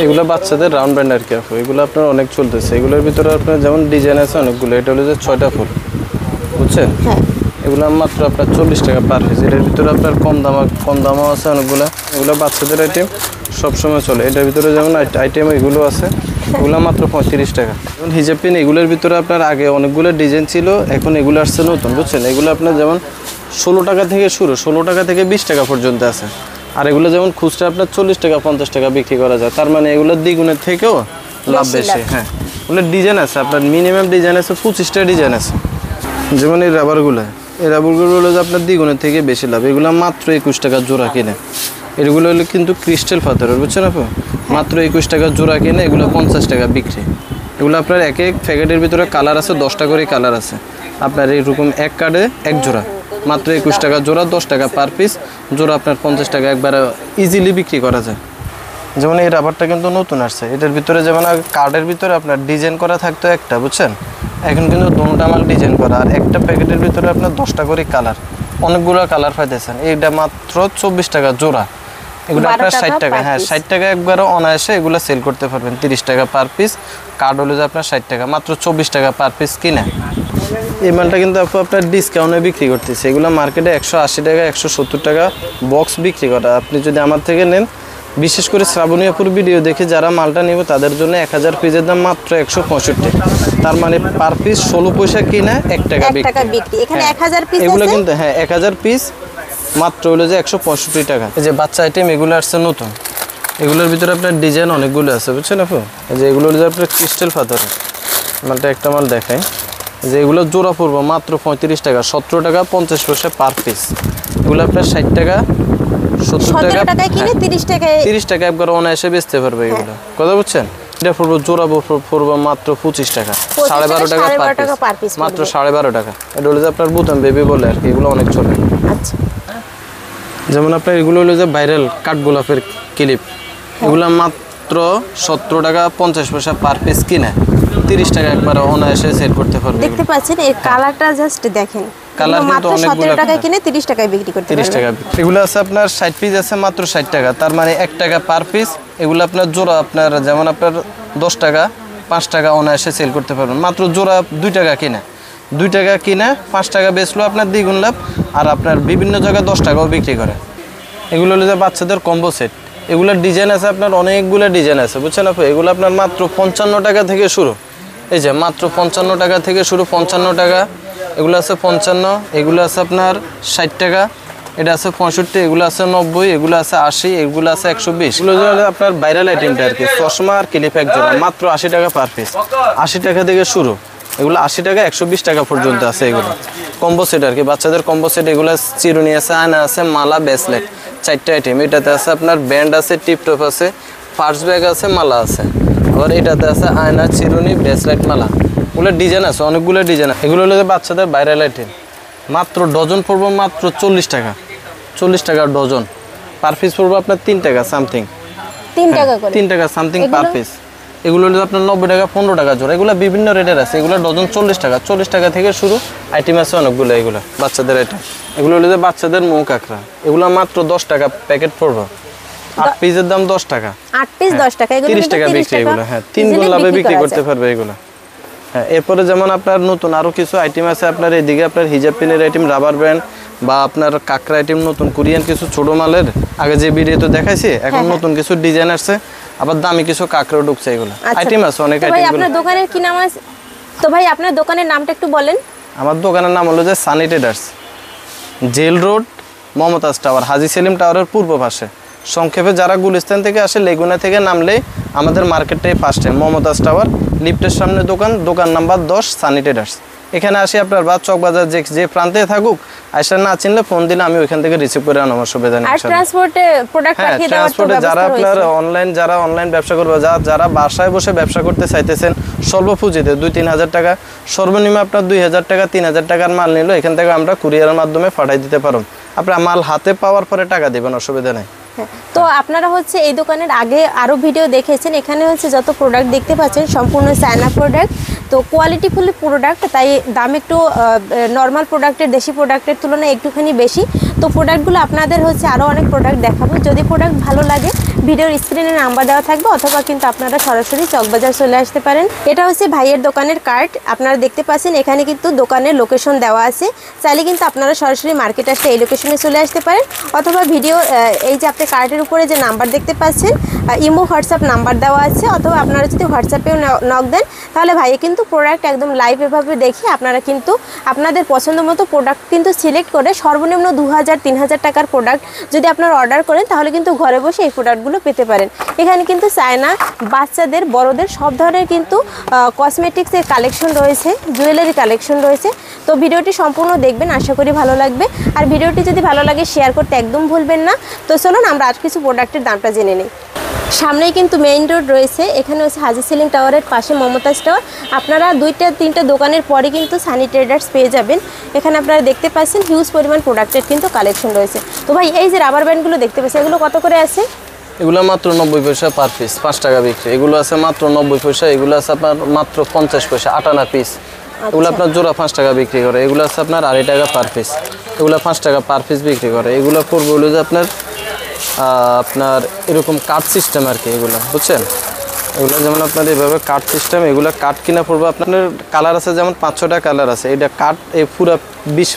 এগুলো বাচ্চাদের round band আর কি আপু, এগুলো আপনার অনেক চলতেছে। এগুলোর ভিতরে আপনার যেমন ডিজাইন আছে অনেকগুলো, এটা হলো যে 6টা ফুল, বুঝছেন? এগুলো মাত্র আপনার 40 টাকা পার পিস। এটার ভিতরে আপনার কম দামও আছে অনেকগুলো। এগুলো বাচ্চাদের আইটেম সবসময় চলে। এটার ভিতরে যেমন আইটেম এগুলো আছে, এগুলো মাত্র 35 টাকা। যেমন হিজাব পিন, এগুলোর ভিতরে আপনার আগে অনেকগুলো ডিজাইন ছিল, এখন এগুলো আসছে নতুন, বুঝছেন? এগুলো আপনার যেমন 16 টাকা থেকে শুরু, 16 টাকা থেকে 20 টাকা পর্যন্ত আছে। আর এগুলো যেমন খুচরা আপনার 40 টাকা 50 টাকা বিক্রি করা যায়, তার মানে এগুলো দ্বিগুণের থেকেও লাভ বেশি। হ্যাঁ, এগুলো ডিজাইন আছে আপনার, মিনিমাম ডিজাইন আছে 25টা ডিজাইন আছে। যেমন এই রাবারগুলো, এই রাবারগুলো হলো যে আপনার দ্বিগুণের থেকে বেশি লাভ। এগুলো মাত্র 21 টাকা জোড়া কিনে। এগুলো হলো কিন্তু ক্রিস্টাল পাথরের, বুঝছেন আপু? মাত্র 21 টাকা জোড়া কিনে, এগুলো 50 টাকা বিক্রি। এগুলো আপনার এক এক প্যাকেটের ভিতরে কালার আছে, 10টা করে কালার আছে আপনার। এইরকম এক কার্ডে এক জোড়া, মাত্র 21 টাকা জোড়া, 10 টাকা পার পিস। জোড়া আপনার 50 টাকা একবারে ইজিলি বিক্রি করা যায়। যেমন এই রাবারটা কিন্তু নতুন আসছে, এটার ভিতরে যেমন কার্ডের ভিতরে আপনার ডিজাইন করা থাকতো একটা, বুঝছেন? এখন কিন্তু দুটোটা মাল ডিজাইন করা, আর একটা প্যাকেটের ভিতরে আপনার 10টা করে কালার, অনেকগুলো কালার পাইতেছেন। এইটা মাত্র 24 টাকা জোড়া, এগুলো আপনার 60 টাকা। হ্যাঁ, 60 টাকা একবারে অনায়াসে এগুলো সেল করতে পারবেন। 30 টাকা পার পিস, কার্ড হলে যে আপনার 60 টাকা, মাত্র 24 টাকা পার পিস কিনে। এই মালটা কিন্তু আপনার ডিসকাউন্টে বিক্রি করতেছে। এগুলো মার্কেটে 180 টাকা 170 টাকা বক্স বিক্রি করা। আপনি যদি আমার থেকে নেন, বিশেষ করে শ্রাবণীয়পুর ভিডিও দেখে যারা মালটা নেব তাদের জন্য 1000 পিসের দাম মাত্র 165, তার মানে পার পিস 16 পয়সা কিনা 1 টাকা বিক্রি। এখানে 1000 পিস এগুলো কিন্তু, হ্যাঁ, 1000 পিস মাত্র হলো যে 165 টাকা। এই যে বাচ্চা আইটেম এগুলো আসছে নতুন, এগুলোর ভিতরে আপনার ডিজাইন অনেকগুলো আছে, বুঝছেন আপু? এই যে এগুলো হলো যে আপনার ক্রিস্টাল পাথরের মালটা, একটা মাল দেখাই যে এগুলো জোড়া পড়বো মাত্র 35 টাকা, 17 টাকা 50 পয়সা পার পিস। এগুলো আপনার 60 টাকা 70 টাকা কিনে 30 টাকা একবার অনায়াসে বেচতে পারবে এগুলো, কথা বুঝছেন? এটা পড়বো জোড়া পড়বো মাত্র 25 টাকা, 12.5 টাকা পার পিস, মাত্র 12.5 টাকা। এটা হলো যে আপনার বুতাম বেবি বলে আর কি, এগুলো অনেক চলে। আচ্ছা, যেমন আপনার এগুলো হলো যে ভাইরাল কাঠগোলাপের ক্লিপ, এগুলো মাত্র 17 টাকা 50 পয়সা পার পিস কিনে 30 টাকা একবার অনায়াসে সেল করতে পারবে। দেখতে পাচ্ছেন এর কালারটা জাস্ট দেখেন, কালার কিন্তু অনেকগুলো, 17 টাকা কিনে 30 টাকায় বিক্রি করতে পারবেন। 30 টাকা। এগুলো আছে আপনার 60 পিস আছে মাত্র 60 টাকা, তার মানে 1 টাকা পার পিস। এগুলো আপনার জোড়া আপনার যেমন আপনার 10 টাকা 5 টাকা অনায়াসে সেল করতে পারবেন। মাত্র জোড়া 2 টাকা কিনে, 2 টাকা কিনে 5 টাকা বেচলো আপনার দ্বিগুণ লাভ। আর আপনার বিভিন্ন জায়গায় 10 টাকাও বিক্রি করে। এগুলো হলো যে বাচ্চাদের কম্বো সেট, এগুলোর ডিজাইন আছে আপনার অনেকগুলো ডিজাইন আছে, বুঝছেন আপু? এগুলো আপনার মাত্র 55 টাকা থেকে শুরু, এই যে মাত্র 55 টাকা থেকে শুরু, 55 টাকা। এগুলো আছে 55, এগুলো আছে আপনার 60 টাকা, এটা আছে 65, এগুলো আছে 90, এগুলো আছে 80, এগুলো আছে 120। এগুলো আপনার ভাইরাল আইটেমটা আর কি, চশমা আর ক্লিপ এক জোড়া, মাত্র 80 টাকা পার পিস। 80 টাকা থেকে শুরু, এগুলো 80 টাকা 120 টাকা পর্যন্ত আছে। এগুলো কম্বো সেট আর কি, বাচ্চাদের কম্বো সেট। এগুলো চিরুনি আছে, আয়না আছে, মালা, ব্রেসলেট, 4টা আইটেম। এটাতে আছে আপনার ব্যান্ড আছে, টিপটপ আছে, পার্স ব্যাগ আছে, মালা আছে। আবার এটাতে আছে আয়না, চিরুনি, ব্রেসলেট, মালা। ওগুলো ডিজাইন আছে, অনেকগুলো ডিজাইন। এগুলো হলো বাচ্চাদের ভাইরাল আইটেম, মাত্র ডজন পড়বো মাত্র 40 টাকা, 40 টাকা ডজন। পার পিস পড়বো আপনার 3 টাকা সামথিং, 3 টাকা সামথিং পার পিস। এগুলো হলো আপনার 90 টাকা 15 টাকা জোড়া। এগুলো বিভিন্ন রেটের আছে, এগুলো ডজন 40 টাকা, 40 টাকা থেকে শুরু আইটেম আছে অনেকগুলো। এগুলো বাচ্চাদের আইটেম, এগুলো হলো যে বাচ্চাদের মুখ কাঁকড়া, এগুলো মাত্র 10 টাকা প্যাকেট পড়বো। 8 পিসের দাম 10 টাকা, 8 পিস 10 টাকা, এগুলো 30 টাকা বিক্রি। এগুলো হ্যাঁ 3 গুণ লাভে বিক্রি করতে পারবে এগুলো। হ্যাঁ, এরপরে যেমন আপনার নতুন আরো কিছু আইটেম আছে আপনার এদিকে, আপনার হিজাব পিনের আইটেম, রাবার ব্যান্ড বা আপনার কাঁকড়া আইটেম, নতুন কোরিয়ান কিছু ছোট মালের আগে যে ভিডিও তো দেখাইছি, এখন নতুন কিছু ডিজাইন আসছে, আবার দামি কিছু কাঁকড়াও ঢুকছে। এগুলো আইটেম আছে অনেক আইটেম। ভাই আপনার দোকানের কি নাম আছে? তো ভাই আপনার দোকানের নামটা একটু বলেন। আমার দোকানের নাম হলো যে Sunny Traders, Jail Road, Mumtaz Tower, Haji Selim টাওয়ারের পূর্ব পাশে। সংক্ষেপে যারা গুলিস্তান থেকে আসে, লেগুনা থেকে নামলেই আমাদের মার্কেটটাই ফার্স্টে, মমতাজ টাওয়ার, লিফটের সামনে দোকান, দোকান নাম্বার 10, সানি ট্রেডার্স। এখানে আসি আপনার বা চকবাজার যে প্রান্তে থাকুক, আসলে না চিনলে ফোন দিলে আমি ওইখান থেকে রিসিভ করে আনো, আমার সুবিধা নেই। আর ট্রান্সপোর্টে প্রোডাক্ট পাঠিয়ে দেওয়ার তো ব্যবস্থা যারা আপনার যারা অনলাইন ব্যবসা করবে, যারা বাসায় বসে ব্যবসা করতে চাইতেছেন, স্বল্প পুঁজিতে 2-3 হাজার টাকা, সর্বনিম্ন আপনার 2000 টাকা 3000 টাকার মাল নিল, এখান থেকে আমরা কুরিয়ারের মাধ্যমে পাঠাই দিতে পারব। আপনার মাল হাতে পাওয়ার পরে টাকা দিবেন, অসুবিধা নেই। তো আপনারা হচ্ছে এই দোকানের আগে আরো ভিডিও দেখেছেন, এখানে হচ্ছে যত প্রোডাক্ট দেখতে পাচ্ছেন সম্পূর্ণ চায়না প্রোডাক্ট, তো কোয়ালিটিফুল প্রোডাক্ট, তাই দাম একটু নর্মাল প্রোডাক্টের, দেশি প্রোডাক্টের তুলনায় একটুখানি বেশি। তো প্রোডাক্টগুলো আপনাদের হচ্ছে আরও অনেক প্রোডাক্ট দেখাবো, যদি প্রোডাক্ট ভালো লাগে ভিডিওর স্ক্রিনে নাম্বার দেওয়া থাকবে, অথবা কিন্তু আপনারা সরাসরি চকবাজার চলে আসতে পারেন। এটা হচ্ছে ভাইয়ের দোকানের কার্ড, আপনারা দেখতে পাচ্ছেন এখানে কিন্তু দোকানের লোকেশন দেওয়া আছে। চাইলে কিন্তু আপনারা সরাসরি মার্কেট আসতে এই লোকেশনে চলে আসতে পারেন, অথবা ভিডিও এই যে আপনি কার্ডের উপরে যে নাম্বার দেখতে পাচ্ছেন ইমো হোয়াটসঅ্যাপ নাম্বার দেওয়া আছে, অথবা আপনারা যদি হোয়াটসঅ্যাপেও নক দেন তাহলে ভাইয়ে কিন্তু প্রোডাক্ট একদম লাইভ এভাবে দেখে আপনারা কিন্তু আপনাদের পছন্দ মতো প্রোডাক্ট কিন্তু সিলেক্ট করে সর্বনিম্ন 2000-3000 টাকার প্রোডাক্ট যদি আপনারা অর্ডার করেন তাহলে কিন্তু ঘরে বসে এই প্রোডাক্টগুলো পেতে পারেন। এখানে কিন্তু চায়না বাচ্চাদের বড়দের সব ধরনের কিন্তু কসমেটিক্সের কালেকশন রয়েছে, জুয়েলারি কালেকশন রয়েছে। তো ভিডিওটি সম্পূর্ণ দেখবেন, আশা করি ভালো লাগবে। আর ভিডিওটি যদি ভালো লাগে শেয়ার করতে একদম ভুলবেন না। তো চলুন আমরা আজ কিছু প্রোডাক্টের দামটা জেনে নিই। সামনেই কিন্তু মেইন রোড রয়েছে, এখানে হচ্ছে হাজি সিলিং টাওয়ারের পাশে মমতাজ টাওয়ার। আপনারা 2-3টা দোকানের পরে কিন্তু সানি ট্রেডার্স পেয়ে যাবেন। এখানে আপনারা দেখতে পাচ্ছেন হিউজ পরিমাণ প্রোডাক্টের কিন্তু কালেকশন রয়েছে। তো ভাই এই যে রাবার ব্যান্ডগুলো দেখতে পাচ্ছেন এগুলো কত করে আছে? এগুলো মাত্র 90 পয়সা পার পিস, 5 টাকা বিক্রি। এগুলো আছে মাত্র 90 পয়সা, এগুলো আছে আপনার মাত্র 50 পয়সা, 8 আনা পিস। এগুলো আপনার জোড়া 5 টাকা বিক্রি করে। এগুলো আছে আপনার 2.5 টাকা পার পিস, এগুলো 5 টাকা পার পিস বিক্রি করে। এগুলো পড়বে হলো যে আপনার এরকম কাট সিস্টেম আর কি, এগুলো বুঝছেন। এগুলো যেমন আপনার এইভাবে কাট সিস্টেম, এগুলো কাট কিনা পড়বে আপনার কালার আছে যেমন 5-6টা কালার আছে। এটা কাট এই পুরো 20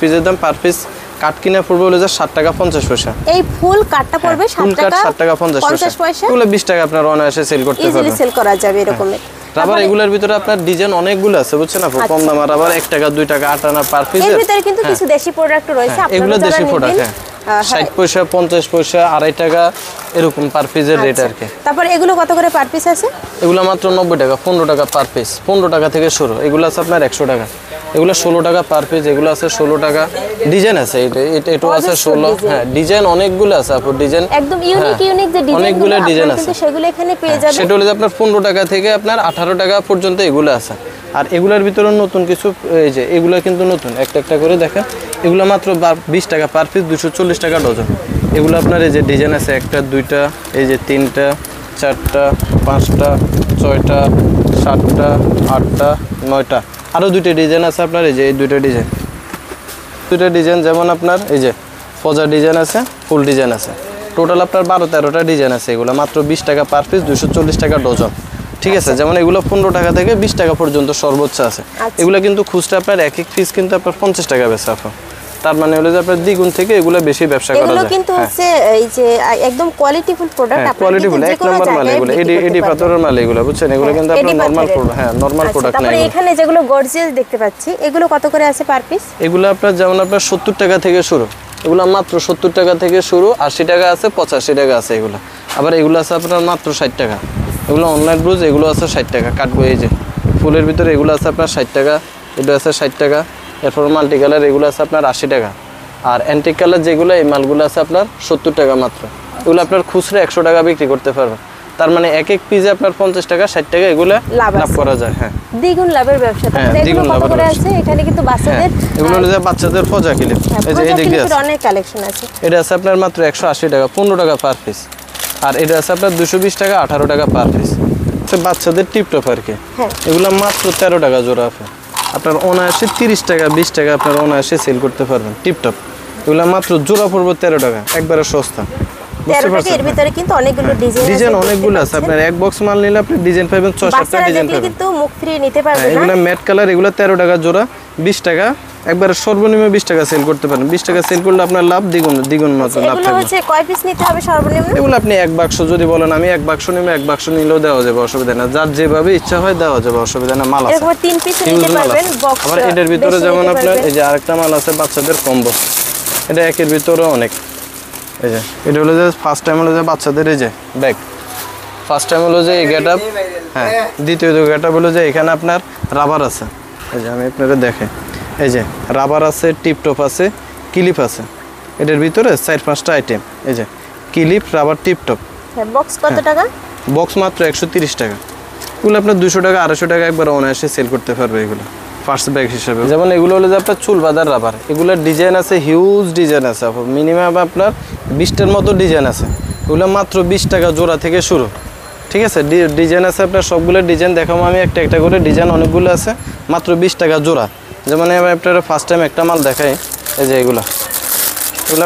পিসের দাম পার পিস কাট কিনা পড়বে হলো যে 7 টাকা 50 পয়সা। এই ফুল কাটটা পড়বে 7 টাকা 50 পয়সা। এগুলো 20 টাকা আপনার অনায়াসে সেল করতে পারবেন, ইজিলি সেল করা যাবে এরকমের। রাবার এগুলোর ভিতরে আপনার ডিজাইন অনেকগুলো আছে বুঝছেন আপু, কম দাম রাবার 1 টাকা 2 টাকা 8 আনা পার পিস। এর ভিতরে কিন্তু কিছু দেশি প্রোডাক্ট রয়েছে, আপনারা এগুলো যারা দেশি নেবেন প্রোডাক্ট, 60 পয়সা 50 পয়সা 2.5 টাকা এরকম পার পিসের রেট আর কি। তারপর এগুলো কত করে পার পিস আছে? এগুলো মাত্র 90 টাকা, 15 টাকা পার পিস, 15 টাকা থেকে শুরু। এগুলো আছে আপনার 100 টাকা, এগুলো 16 টাকা পার পিস। এগুলো আছে 16 টাকা, ডিজাইন আছে এটাও আছে 16। হ্যাঁ ডিজাইন অনেকগুলো আছে আপু, ডিজাইন একদম ইউনিক যে অনেকগুলো ডিজাইন আছে, সেগুলো এখানে পেয়ে যাবেন। সেটা হলো যে আপনার 15 টাকা থেকে আপনার 18 টাকা পর্যন্ত এগুলো আছে। আর এগুলোর ভিতরে নতুন কিছু এই যে এগুলো কিন্তু নতুন একটা করে দেখেন। এগুলো মাত্র 20 টাকা পার পিস, 240 টাকা ডজন। এগুলো আপনার এই যে ডিজাইন আছে 1টা 2টা, এই যে 3টা 4টা 5টা 6টা 7টা 8টা 9টা, আরও 2টা ডিজাইন আছে আপনার। এই যে এই 2টা ডিজাইন যেমন আপনার এই যে ফজা ডিজাইন আছে, ফুল ডিজাইন আছে, টোটাল আপনার 12-13টা ডিজাইন আছে। এগুলো মাত্র 20 টাকা পার পিস, 240 টাকা ডজন। ঠিক আছে, যেমন এগুলো 15 টাকা থেকে 20 টাকা পর্যন্ত সর্বোচ্চ আছে। এগুলো কিন্তু খুচরা আপনার এক পিস কিন্তু আপনার 50 টাকা বেচা আপু। তার মানে হলো যে আপনার দ্বিগুণ থেকে এগুলো বেশি ব্যবসা করা যায়। এগুলো কিন্তু হচ্ছে এই যে একদম কোয়ালিটিফুল প্রোডাক্ট, আপনারা কোয়ালিটিফুল এক নাম্বার মাল এগুলো, এডি পাথরের মাল এগুলো বুঝছেন। এগুলো কিন্তু আপনার নরমাল প্রোডাক্ট, নরমাল প্রোডাক্ট না। তারপরে এখানে যেগুলো গর্জিয়াস দেখতে পাচ্ছি এগুলো কত করে আছে পার পিস? এগুলো আপনার যেমন আপনার 70 টাকা থেকে শুরু, এগুলো মাত্র 70 টাকা থেকে শুরু, 80 টাকা আছে, 85 টাকা আছে এগুলো। আবার এগুলো আছে আপনার মাত্র 60 টাকা। এগুলো অনলাইন ব্লুজ, এগুলো আছে 60 টাকা কাটবো। এই যে ফুলের ভিতরে এগুলো আছে আপনার 60 টাকা, এটা আছে 60 টাকা। এরপর মাল্টি কালার এগুলো আছে আপনার 80 টাকা। আর অ্যান্টিক কালার যেগুলো এই মালগুলো আছে আপনার 70 টাকা মাত্র। এগুলো আপনার খুচরা 100 টাকা বিক্রি করতে পারবেন। তার মানে এক পিসে আপনার 50 টাকা 60 টাকা এগুলো লাভ করা যায়। হ্যাঁ দ্বিগুণ লাভের ব্যবসা। দ্বিগুণ কত করে আছে এখানে কিন্তু বাচ্চাদের, এগুলো হলো যে বাচ্চাদের ফজা ক্লিপ, এই যে এদিকে আছে অনেক কালেকশন আছে। এটা আছে আপনার মাত্র 180 টাকা, 15 টাকা পার পিস। আর এটা আছে আপনার 220 টাকা, 18 টাকা পার পিস। বাচ্চাদের টিপটপ আর কি, এগুলো মাত্র 13 টাকা জোড়া আছে। আপনার অনায়াসে 30 টাকা 20 টাকা আপনার অনায়াসে সেল করতে পারবেন টিপটপ। এগুলো মাত্র জোড়া পড়বে 13 টাকা, একবারে সস্তা। এর ভিতরে কিন্তু অনেকগুলো ডিজাইন অনেকগুলো আছে। আপনার এক বক্স মাল নিলে আপনি ডিজাইন পাবেন 6-7টা ডিজাইন পাবেন, কিন্তু মুখ ফ্রি নিতে পারবেন। এগুলো ম্যাট কালার, এগুলো 13 টাকা জোড়া, 20 টাকা একবারে সর্বনিম্ন 20 টাকা সেল করতে পারেন। 20 টাকা সেল করলে আপনার লাভ দ্বিগুণ মতো লাভ থাকবে। এগুলো হচ্ছে কয় পিস নিতে হবে সর্বনিম্ন? এগুলো আপনি এক বাক্স যদি বলেন আমি এক বাক্স নিব, এক বাক্স নিলেও দেওয়া যাবে, অসুবিধা না। যার যেভাবে ইচ্ছা হয় দেওয়া যাবে, অসুবিধা না। মাল আছে এরকম 3 পিস নিতে পারবেন বক্স। আবার এটার ভিতরে যেমন আপনার এই যে আরেকটা মাল আছে বাচ্চাদের কম্বো, এটা একের ভিতরে অনেক। এই যে এটা হলো যে ফার্স্ট টাইম হলো যে বাচ্চাদের এই যে ব্যাগ, ফার্স্ট টাইম হলো যে এই গেটআপ। হ্যাঁ দ্বিতীয় গেটআপ হলো যে এখানে আপনার রাবার আছে। এই যে আমি আপনাদের দেখে, এই যে রাবার আছে, টিপটপ আছে, ক্লিপ আছে। এটার ভিতরে 4-5টা আইটেম, এই যে ক্লিপ, রাবার, টিপটপ। বক্স কত টাকা? বক্স মাত্র 130 টাকা। এগুলো আপনার 200 টাকা 250 টাকা একবার অনায়াসে সেল করতে পারবে এগুলো ফার্স্ট ব্যাগ হিসাবে। যেমন এগুলো হলো যে আপনার চুল বাঁধার রাবার, এগুলোর ডিজাইন আছে, হিউজ ডিজাইন আছে, মিনিমাম আপনার 20টার মতো ডিজাইন আছে। এগুলো মাত্র 20 টাকা জোড়া থেকে শুরু। ঠিক আছে, ডিজাইন আছে আপনার সবগুলো ডিজাইন দেখাবো আমি একটা করে, ডিজাইন অনেকগুলো আছে, মাত্র 20 টাকা জোড়া। যেমন আমি আপনার ফার্স্ট টাইম একটা মাল দেখাই, এই যে এগুলো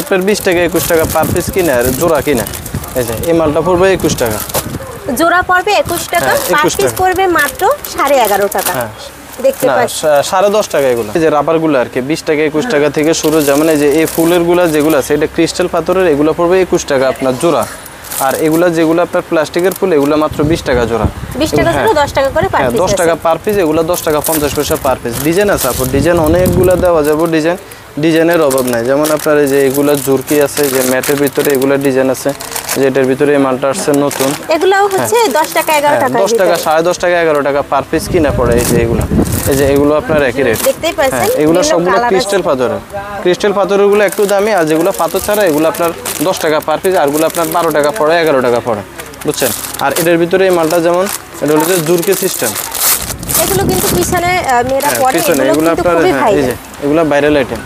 আপনার 20 টাকা 21 টাকা পার পিস কিনে আর জোড়া কিনে। এই যে এই মালটা পড়বে 21 টাকা, জোড়া পড়বে 21 টাকা, হ্যাঁ, 21 পার পিস টাকা। পড়বে মাত্র 11.5 টাকা। হ্যাঁ দেখতে না পাচ্ছি 10.5 টাকা এগুলো। এই যে রাবার গুলো আর কি 20 টাকা 21 টাকা থেকে শুরু, যেমন এই যে এই ফুলের গুলা যেগুলো আছে এটা ক্রিস্টাল পাথরের, এগুলো পড়বে 21 টাকা আপনার জোড়া। আর এগুলা যেগুলো আপনার প্লাস্টিকের ফুল এগুলো মাত্র 20 টাকা জোড়া। 20 টাকা হ্যাঁ, জোড়া, 10 টাকা করে পার হ্যাঁ পিস 10 টাকা পার পিস, এগুলো 10 টাকা 50 পয়সা পার পিস। ডিজাইন আছে আপু, ডিজাইন অনেকগুলো দেওয়া যাবে, ডিজাইনের অভাব নাই। যেমন আপনার এই যে এগুলো জুরকি আছে, যে ম্যাটের ভিতরে এগুলো ডিজাইন আছে, যে এটার ভিতরে এই মালটা আসছে নতুন, এগুলো হচ্ছে 10 টাকা 11 টাকা 10 টাকা 10.5 টাকা 11 টাকা পার পিস কিনা পড়ে। এই যে এগুলো, এই যে এগুলো আপনার একই রেট। দেখতেই পাচ্ছেন হ্যাঁ এগুলো বিভিন্ন সবগুলো colour ক্রিস্টাল আছে। পাথরের, ক্রিস্টাল পাথরের গুলো একটু দামি, আর যেগুলো পাথর ছাড়া এগুলো আপনার 10 টাকা পার পিস, আর গুলো আপনার 12 টাকা পড়ে 11 টাকা পড়ে, বুঝছেন। আর এটার ভিতরে এই মালটা যেমন এটা হলো যে জুরকি সিস্টেম, এগুলো কিন্তু পিছনে মেয়েরা পরে, পিছনে এগুলো এগুলো কিন্তু আপনার, খুবই হ্যাঁ এই ভাইরাল। যে এগুলো ভাইরাল আইটেম।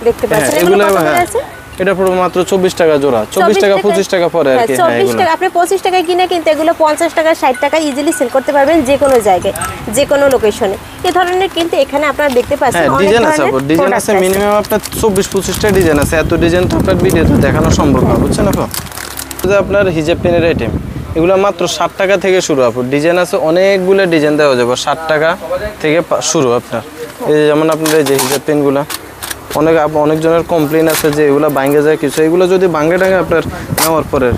দেখতে হ্যাঁ পাচ্ছেন এগুলো এগুলো কত করে হ্যাঁ আছে? এটা পুরো মাত্র 24 টাকা জোড়া, 24 টাকা 25 টাকা পরে আর কি। হ্যাঁ 24 এগুলো টাকা, আপনি 25 টাকায় কিনে কিন্তু এগুলো 50 টাকা 60 টাকা ইজিলি সেল করতে পারবেন যে কোনো জায়গায়, যে কোনো লোকেশনে। এই ধরনের কিন্তু এখানে আপনারা দেখতে পাচ্ছেন হ্যাঁ অনেক ডিজাইন আছে, ধরনের ডিজাইন product আছে মিনিমাম আপনার 24-25টা ডিজাইন আছে। এত ডিজাইন তো আপনার ভিডিওতে দেখানো সম্ভব না, বুঝছেন আপু। যে আপনার হিজাব পিনের আইটেম, এগুলো মাত্র 60 টাকা থেকে শুরু আপু। ডিজাইন আছে অনেকগুলো ডিজাইন দেওয়া যাবে 60 টাকা থেকে শুরু আপনার। এই যেমন আপনার এই যে হিজাব পিনগুলো অনেকজনের কমপ্লেন আছে যে এগুলো ভাঙে যায় কিছু, এগুলো যদি ভাঙে টাঙে আপনার নেওয়ার পরে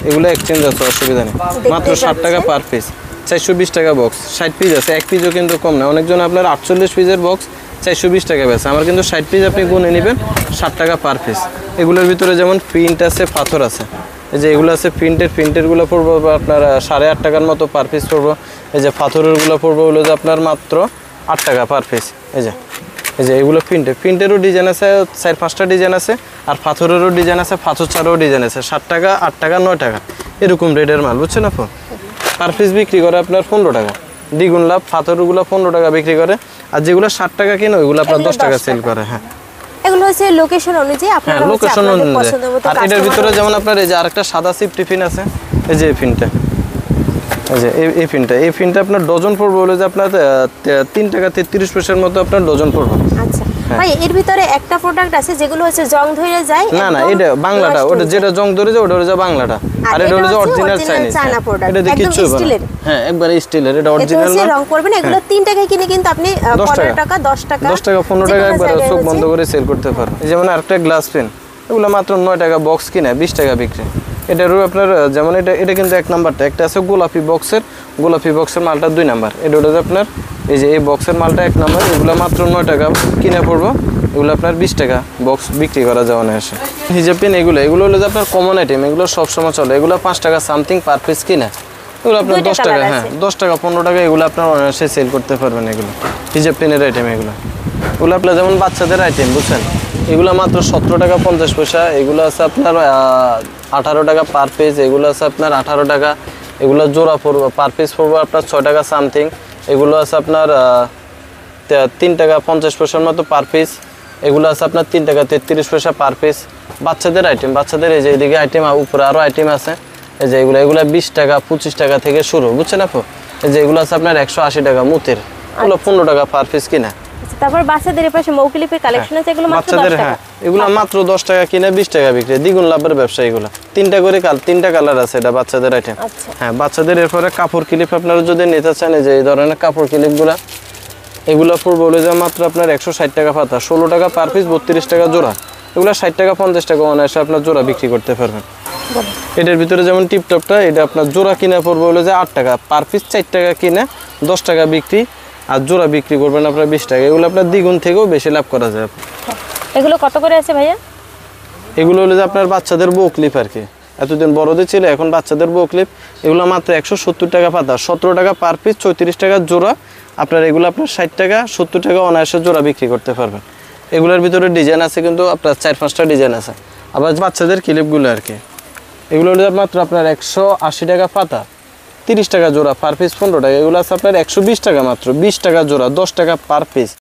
এগুলো এক্সচেঞ্জ আছে, অসুবিধা নেই। মাত্র 60 টাকা পার পিস, 420 টাকা বক্স, 60 পিস আছে, এক পিসও কিন্তু কম না। অনেকজন আপনার 48 পিসের বক্স 420 টাকা বেছে, আমার কিন্তু 60 পিস আপনি গুনে নেবেন 60 টাকা পার পিস। এগুলোর ভিতরে যেমন প্রিন্ট আছে, পাথর আছে, এই যে এগুলো আছে প্রিন্টেরগুলো পড়বো আপনার 8.5 টাকার মতো পার পিস পড়বো। এই যে পাথরেরগুলো পড়বো হলো যে আপনার মাত্র 8 টাকা পার পিস। এই যে এগুলো প্রিন্টেরও ডিজাইন আছে, 4-5টা ডিজাইন আছে, আর পাথরেরও ডিজাইন আছে, পাথর ছাড়াও ডিজাইন আছে। 7 টাকা 8 টাকা 9 টাকা এরকম রেটের মাল, বুঝছেন আপু। পার পিস বিক্রি করে আপনার 15 টাকা, দ্বিগুণ লাভ। পাথরগুলো 15 টাকা বিক্রি করে, আর যেগুলো 60 টাকা কিনে ওইগুলো আপনার 10 টাকা সেল করে। হ্যাঁ এগুলো হচ্ছে লোকেশন অনুযায়ী হ্যাঁ আপনারা হচ্ছে লোকেশন আপনাদের অনুযায়ী। পছন্দ মতো আর এটার customer ভিতরে যেমন আপনার এই যে আরেকটা সাদা সিপ টিফিন আছে, এই যে এই ফিনটা, এই যে এই ফিনটা আপনার ডজন পড়বে হলো যে আপনার 3 টাকা 33 পয়সার মতো আপনার ডজন পড়বে। আচ্ছা ভাই, এর ভিতরে একটা প্রোডাক্ট আছে যেগুলো হচ্ছে জং ধরে যায়। না না একদম এটা বাংলাটা, নষ্ট ওটা হয়ে যেটা জং ধরে যায় ওটা হলো যে বাংলাটা, আর আর এটা হলো যে এটা হচ্ছে original original Chinese. China product, এটা দিয়ে একদম কিচ্ছু হবে স্টিলের। না। হ্যাঁ একবারে স্টিলের, এটা যায়। এতে অরিজিনাল হচ্ছে না। রং করবে না, এগুলো 3 টাকায় কিনে কিন্তু আপনি 10 15 টাকা 10 টাকা 10 টাকা 15 টাকা একবারে চোখ বন্ধ করে সেল করতে পারো। যেমন আরেকটা গ্লাস পেন, এগুলো মাত্র 9 টাকা বক্স কিনে 20 টাকা বিক্রি। এটারও আপনার যেমন এটা কিন্তু 1 নাম্বারটা, একটা আছে গোলাপি বক্সের মালটা 2 নাম্বার। এটা হলো যে আপনার এই যে এই বক্সের মালটা 1 নাম্বার, এগুলো মাত্র 9 টাকা কিনে পড়বো। এগুলো আপনার 20 টাকা বক্স বিক্রি করা যাওয়া না আসে। হিজাব পেন এগুলো হলো যে আপনার কমন আইটেম, এগুলো সবসময় চলে। এগুলো 5 টাকা সামথিং পার পিস কিনে, এগুলো আপনার 10 টাকা, হ্যাঁ 10 টাকা 15 টাকা এগুলো আপনার অনায়াসে সেল করতে পারবেন। এগুলো হিজাব পেনের আইটেম, এগুলো আপনার যেমন বাচ্চাদের আইটেম, বুঝছেন। এগুলো মাত্র 17 টাকা 50 পয়সা। এগুলো আছে আপনার 18 টাকা পার পিস। এগুলো আছে আপনার 18 টাকা। এগুলো জোড়া পড়বে, পার পিস পড়বে আপনার 6 টাকা সামথিং। এগুলো আছে আপনার 3 টাকা 50 পয়সার মতো পার পিস। এগুলো আছে আপনার 3 টাকা 33 পয়সা পার পিস। বাচ্চাদের আইটেম, বাচ্চাদের এই যে এদিকে আইটেম, উপরে আরও আইটেম আছে। এই যে এগুলো 20 টাকা 25 টাকা থেকে শুরু, বুঝছেন আপু। এই যে এগুলো আছে আপনার 180 টাকা মুতের, এগুলো 15 টাকা পার পিস কিনা। তারপর বাচ্চাদের পাশে মৌকিলিপের কালেকশন আছে, এগুলো মাত্র 10 বাচ্চাদের, টাকা। হ্যাঁ এগুলো মাত্র 10 টাকা কিনে 20 টাকা বিক্রি, দ্বিগুণ লাভের ব্যবসা। এগুলো 3টা করে 3টা কালার আছে, এটা বাচ্চাদের আইটেম। আচ্ছা হ্যাঁ বাচ্চাদের এরপরে কাপড় ক্লিপ আপনারা যদি নিতে চান, এই যে এই ধরনের কাপড় ক্লিপগুলো, এগুলো পড়বে বলে যে মাত্র আপনার 160 টাকা পাতা, 16 টাকা পার পিস, 32 টাকা জোড়া। এগুলো 60 টাকা 50 টাকা অনায়াসে আপনার জোড়া বিক্রি করতে পারবেন। এটার ভিতরে যেমন টিপটপটা, এটা আপনার জোড়া কিনে পড়বে বলে যে 8 টাকা পার পিস, 4 টাকা কিনে 10 টাকা বিক্রি, আর জোড়া বিক্রি করবেন আপনার 20 টাকা। এগুলো আপনার দ্বিগুণ থেকেও বেশি লাভ করা যায়। এগুলো কত করে আছে ভাইয়া? এগুলো হলো যে আপনার বাচ্চাদের বউ ক্লিপ আর কি, এতদিন বড়দের ছিল, এখন বাচ্চাদের বউ ক্লিপ। এগুলো মাত্র 170 টাকা পাতা, 17 টাকা পার পিস, 34 টাকা জোড়া। আপনার এগুলো আপনার 60 টাকা 70 টাকা অনায়াসে জোড়া বিক্রি করতে পারবেন। এগুলোর ভিতরে ডিজাইন আছে কিন্তু আপনার 4-5টা ডিজাইন আছে। আবার বাচ্চাদের ক্লিপগুলো আর কি, এগুলো হলো মাত্র আপনার 180 টাকা পাতা, 30 টাকা জোড়া, পার পিস 15 টাকা। এগুলো আছে আপনার 120 টাকা মাত্র, 20 টাকা জোড়া, 10 টাকা পার পিস।